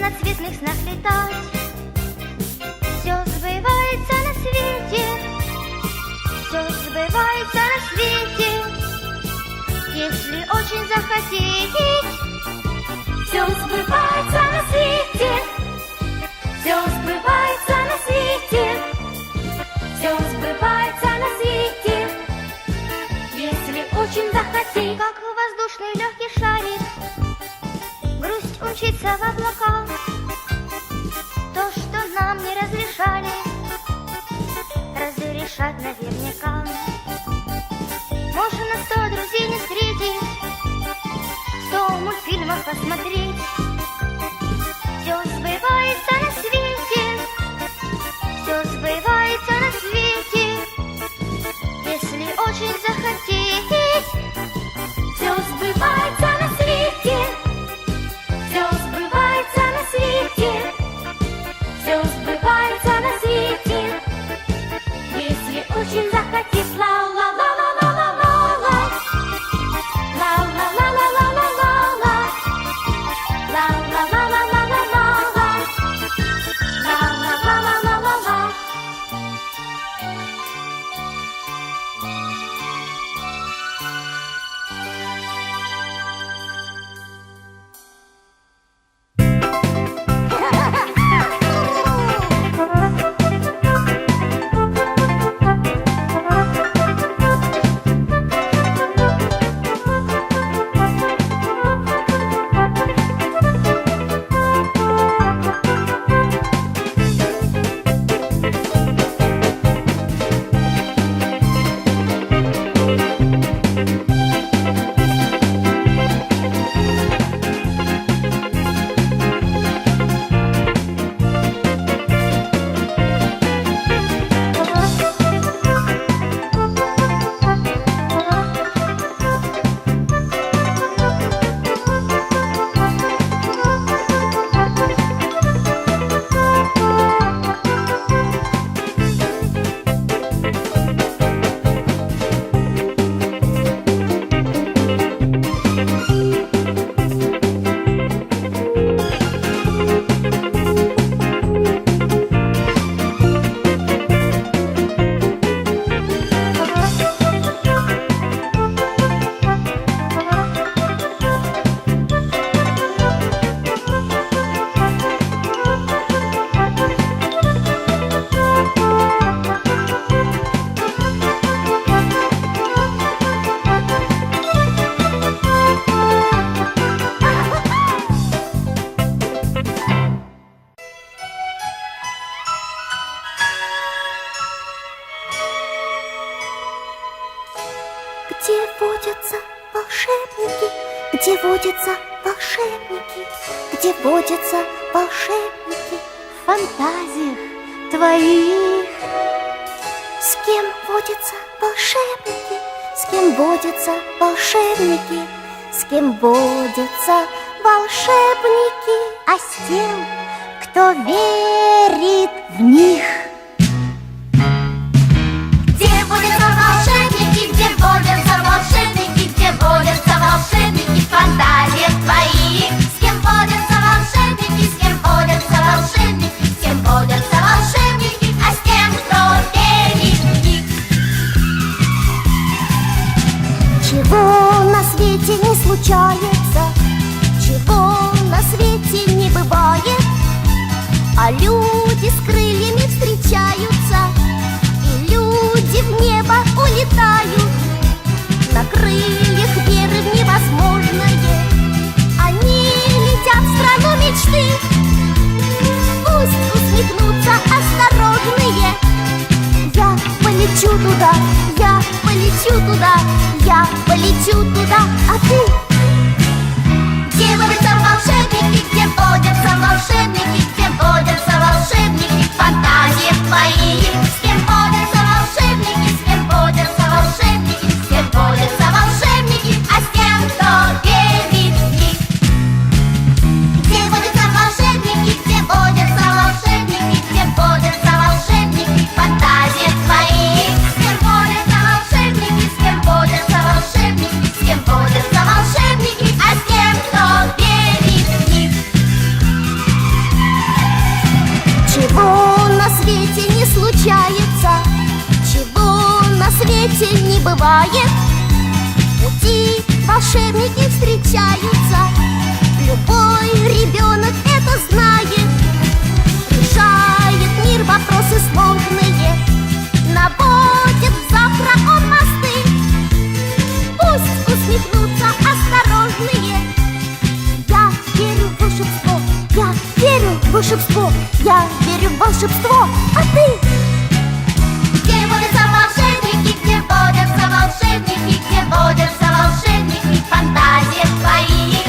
разноцветных снах летать. Все сбывается на свете, все сбывается на свете, если очень захотеть. Все сбывается на свете, все сбывается на свете, все сбывается на свете, если очень захотеть. Как воздушный легкий шарик, грусть умчится в облака. То, что нам не разрешали, разрешат наверняка. Можно 100 друзей не встретить, 100 мультфильмов посмотреть. Все сбывается на свете, все сбывается на свете, если очень захотеть. Все сбывается на свете, все сбывается на свете, все сбывается на свете, если очень захотеть. Ла-ла-ла-ла-ла-ла-ла-ла, ла-ла-ла-ла-ла-ла-ла, ла-ла-ла-ла-ла-ла-ла, ла-ла-ла-ла-ла-ла. Где водятся волшебники? Где водятся волшебники? Где водятся волшебники? В фантазиях твоих. С кем водятся волшебники? С кем водятся волшебники? С кем водятся волшебники? А с тем, кто верит в них. Где водятся волшебники? Где водятся волшебники? Где водятся волшебники? В фантазиях твоих. С кем водятся волшебники? С кем водятся волшебники? С кем водятся волшебники? А с тем, кто верит в них. Чего на свете не случается, чего на свете не бывает, а люди с крыльями встречаются, и люди в небо улетают. На крыльях веры в невозможное они летят в страну мечты. Пусть усмехнутся осторожные. Я полечу туда, я полечу туда, я полечу туда, а ты? Где водятся волшебники? Где водятся волшебники? Где водятся волшебники? В фантазиях твоих. С кем водятся волшебники? С кем водятся волшебники? С кем водятся волшебники? А с тем, кто верит в них. Где водятся волшебники? Где водятся волшебники? Где водятся волшебники? В фантазиях твоих. С кем водятся волшебники? С кем водятся волшебники? С кем водятся волшебники? бывает. В пути волшебники встречаются, любой ребенок это знает. Решает мир вопросы сложные, наводит завтра он мосты. Пусть усмехнутся осторожные. Я верю в волшебство, я верю в волшебство, я верю в волшебство, а ты? Где водятся волшебники, где водятся волшебники, где водятся волшебники в фантазиях твоих?